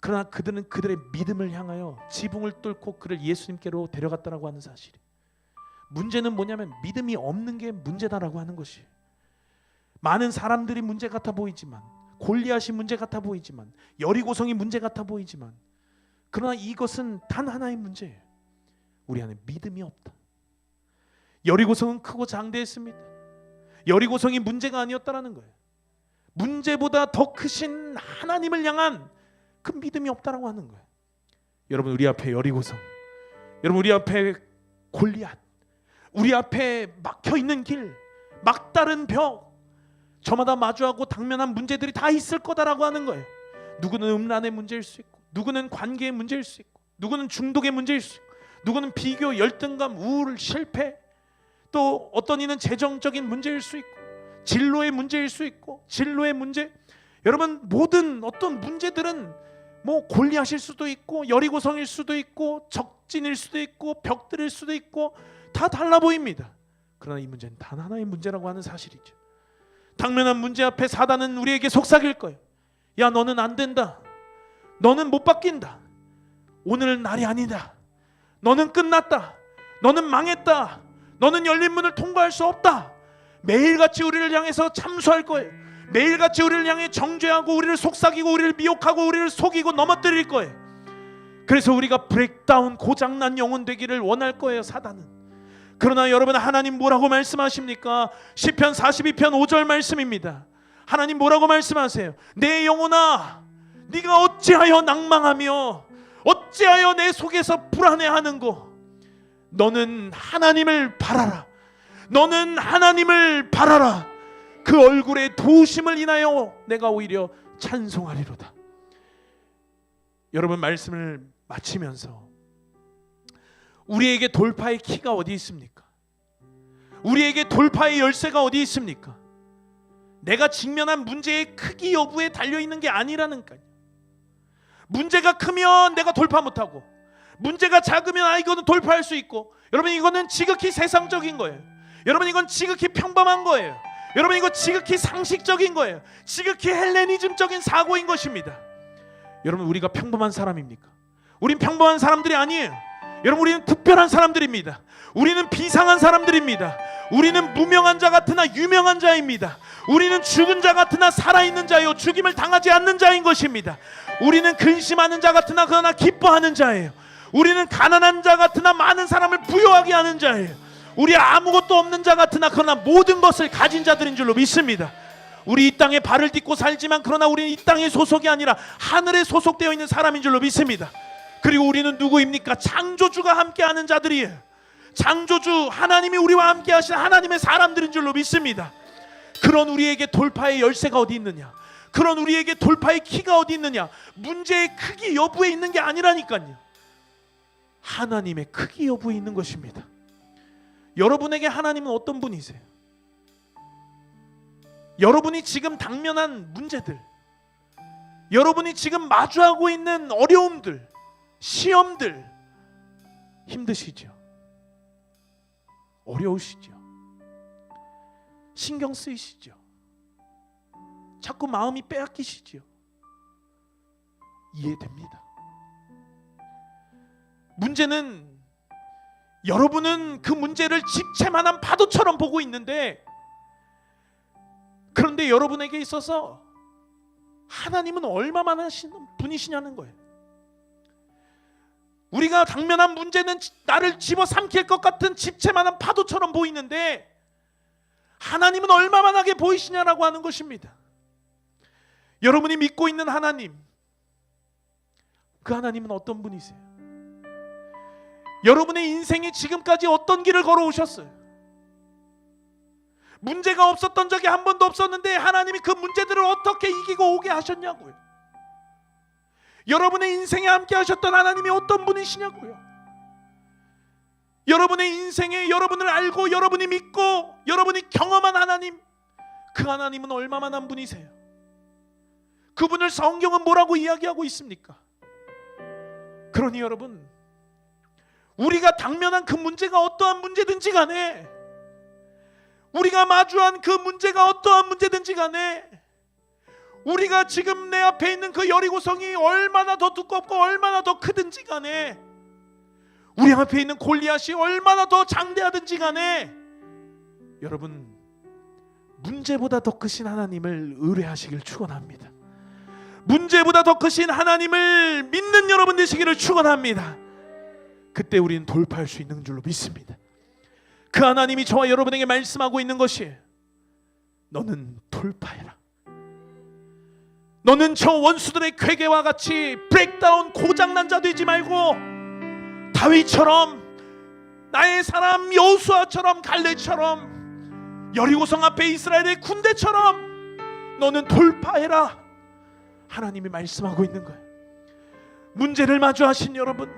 그러나 그들은 그들의 믿음을 향하여 지붕을 뚫고 그를 예수님께로 데려갔다라고 하는 사실이, 문제는 뭐냐면 믿음이 없는 게 문제다라고 하는 것이. 많은 사람들이 문제 같아 보이지만, 골리앗이 문제 같아 보이지만, 여리고성이 문제 같아 보이지만, 그러나 이것은 단 하나의 문제예요. 우리 안에 믿음이 없다. 여리고성은 크고 장대했습니다. 여리고성이 문제가 아니었다라는 거예요. 문제보다 더 크신 하나님을 향한 그 믿음이 없다라고 하는 거예요. 여러분, 우리 앞에 여리고성, 여러분 우리 앞에 골리앗, 우리 앞에 막혀있는 길, 막다른 벽, 저마다 마주하고 당면한 문제들이 다 있을 거다라고 하는 거예요. 누구는 음란의 문제일 수 있고, 누구는 관계의 문제일 수 있고, 누구는 중독의 문제일 수 있고, 누구는 비교, 열등감, 우울, 실패, 또 어떤 이는 재정적인 문제일 수 있고, 진로의 문제일 수 있고, 진로의 문제. 여러분, 모든 어떤 문제들은 뭐 골리앗일 수도 있고 여리고성일 수도 있고 적진일 수도 있고 벽들일 수도 있고 다 달라 보입니다. 그러나 이 문제는 단 하나의 문제라고 하는 사실이죠. 당면한 문제 앞에 사단은 우리에게 속삭일 거예요. 야, 너는 안 된다. 너는 못 바뀐다. 오늘은 날이 아니다. 너는 끝났다. 너는 망했다. 너는 열린 문을 통과할 수 없다. 매일같이 우리를 향해서 참수할 거예요. 매일같이 우리를 향해 정죄하고 우리를 속삭이고 우리를 미혹하고 우리를 속이고 넘어뜨릴 거예요. 그래서 우리가 브레이크다운, 고장난 영혼 되기를 원할 거예요, 사단은. 그러나 여러분, 하나님 뭐라고 말씀하십니까? 시편 42편 5절 말씀입니다. 하나님 뭐라고 말씀하세요? 내 영혼아, 네가 어찌하여 낭망하며 어찌하여 내 속에서 불안해하는고? 너는 하나님을 바라라. 너는 하나님을 바라라. 그 얼굴의 도우심을 인하여 내가 오히려 찬송하리로다. 여러분, 말씀을 마치면서 우리에게 돌파의 키가 어디 있습니까? 우리에게 돌파의 열쇠가 어디 있습니까? 내가 직면한 문제의 크기 여부에 달려있는 게 아니라는 거예요. 문제가 크면 내가 돌파 못하고, 문제가 작으면 이거는 돌파할 수 있고, 여러분, 이거는 지극히 세상적인 거예요. 여러분, 이건 지극히 평범한 거예요. 여러분, 이거 지극히 상식적인 거예요. 지극히 헬레니즘적인 사고인 것입니다. 여러분, 우리가 평범한 사람입니까? 우린 평범한 사람들이 아니에요. 여러분, 우리는 특별한 사람들입니다. 우리는 비상한 사람들입니다. 우리는 무명한 자 같으나 유명한 자입니다. 우리는 죽은 자 같으나 살아있는 자요, 죽임을 당하지 않는 자인 것입니다. 우리는 근심하는 자 같으나 그러나 기뻐하는 자예요. 우리는 가난한 자 같으나 많은 사람을 부유하게 하는 자예요. 우리 아무것도 없는 자 같으나 그러나 모든 것을 가진 자들인 줄로 믿습니다. 우리 이 땅에 발을 딛고 살지만 그러나 우리는 이 땅의 소속이 아니라 하늘에 소속되어 있는 사람인 줄로 믿습니다. 그리고 우리는 누구입니까? 창조주가 함께하는 자들이에요. 창조주 하나님이 우리와 함께하신 하나님의 사람들인 줄로 믿습니다. 그런 우리에게 돌파의 열쇠가 어디 있느냐? 그런 우리에게 돌파의 키가 어디 있느냐? 문제의 크기 여부에 있는 게 아니라니까요. 하나님의 크기 여부에 있는 것입니다. 여러분에게 하나님은 어떤 분이세요? 여러분이 지금 당면한 문제들, 여러분이 지금 마주하고 있는 어려움들, 시험들, 힘드시죠? 어려우시죠? 신경 쓰이시죠? 자꾸 마음이 빼앗기시죠? 이해됩니다. 문제는 여러분은 그 문제를 집채만한 파도처럼 보고 있는데 그런데 여러분에게 있어서 하나님은 얼마나 하시는 분이시냐는 거예요. 우리가 당면한 문제는 나를 집어삼킬 것 같은 집채만한 파도처럼 보이는데 하나님은 얼마만하게 보이시냐라고 하는 것입니다. 여러분이 믿고 있는 하나님, 그 하나님은 어떤 분이세요? 여러분의 인생이 지금까지 어떤 길을 걸어오셨어요? 문제가 없었던 적이 한 번도 없었는데 하나님이 그 문제들을 어떻게 이기고 오게 하셨냐고요. 여러분의 인생에 함께 하셨던 하나님이 어떤 분이시냐고요. 여러분의 인생에 여러분을 알고 여러분이 믿고 여러분이 경험한 하나님, 그 하나님은 얼마만한 분이세요? 그분을 성경은 뭐라고 이야기하고 있습니까? 그러니 여러분, 우리가 당면한 그 문제가 어떠한 문제든지 간에, 우리가 마주한 그 문제가 어떠한 문제든지 간에, 우리가 지금 내 앞에 있는 그 여리고성이 얼마나 더 두껍고 얼마나 더 크든지 간에, 우리 앞에 있는 골리앗이 얼마나 더 장대하든지 간에, 여러분, 문제보다 더 크신 하나님을 의뢰하시길 축원합니다. 문제보다 더 크신 하나님을 믿는 여러분 되시기를 축원합니다. 그때 우리는 돌파할 수 있는 줄로 믿습니다. 그 하나님이 저와 여러분에게 말씀하고 있는 것이, 너는 돌파해라. 너는 저 원수들의 괴계와 같이 브레이크다운 고장난 자 되지 말고 다윗처럼, 나의 사람 여호수아처럼, 갈렙처럼, 여리고성 앞에 이스라엘의 군대처럼 너는 돌파해라. 하나님이 말씀하고 있는 거예요. 문제를 마주하신 여러분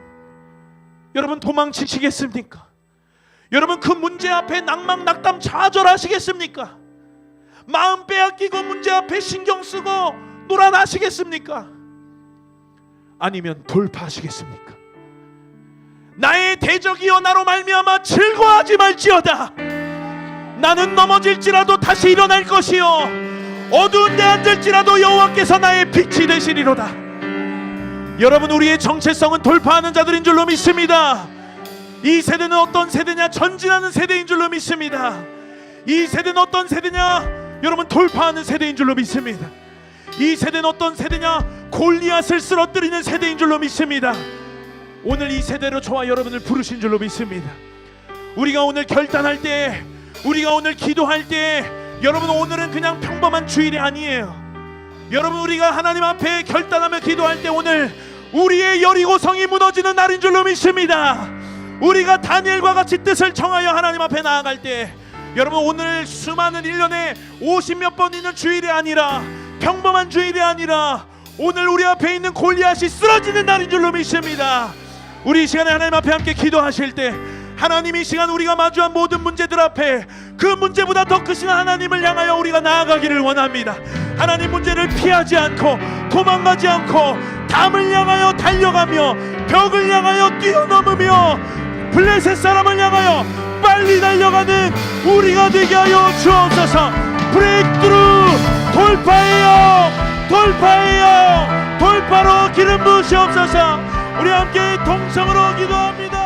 도망치시겠습니까? 여러분 그 문제 앞에 낭망 낙담 좌절하시겠습니까? 마음 빼앗기고 문제 앞에 신경 쓰고 놀아나시겠습니까? 아니면 돌파하시겠습니까? 나의 대적이여 나로 말미암아 즐거워하지 말지어다. 나는 넘어질지라도 다시 일어날 것이요 어두운 데 앉을지라도 여호와께서 나의 빛이 되시리로다. 여러분, 우리의 정체성은 돌파하는 자들인 줄로 믿습니다. 이 세대는 어떤 세대냐? 전진하는 세대인 줄로 믿습니다. 이 세대는 어떤 세대냐? 여러분, 돌파하는 세대인 줄로 믿습니다. 이 세대는 어떤 세대냐? 골리앗을 쓰러뜨리는 세대인 줄로 믿습니다. 오늘 이 세대로 저와 여러분을 부르신 줄로 믿습니다. 우리가 오늘 결단할 때, 우리가 오늘 기도할 때, 여러분 오늘은 그냥 평범한 주일이 아니에요. 여러분, 우리가 하나님 앞에 결단하며 기도할 때 오늘 우리의 여리고성이 무너지는 날인 줄로 믿습니다. 우리가 다니엘과 같이 뜻을 청하여 하나님 앞에 나아갈 때, 여러분 오늘 수많은 1년에 50몇 번 있는 주일이 아니라, 평범한 주일이 아니라, 오늘 우리 앞에 있는 골리앗이 쓰러지는 날인 줄로 믿습니다. 우리 이 시간에 하나님 앞에 함께 기도하실 때, 하나님 이 시간 우리가 마주한 모든 문제들 앞에 그 문제보다 더 크신 하나님을 향하여 우리가 나아가기를 원합니다. 하나님, 문제를 피하지 않고 도망가지 않고 담을 향하여 달려가며 벽을 향하여 뛰어넘으며 블레셋 사람을 향하여 빨리 달려가는 우리가 되게 하여 주옵소서. 브레이크트루, 돌파해요, 돌파해요, 돌파로 기름 부으시옵소서. 우리 함께 동성으로 기도합니다.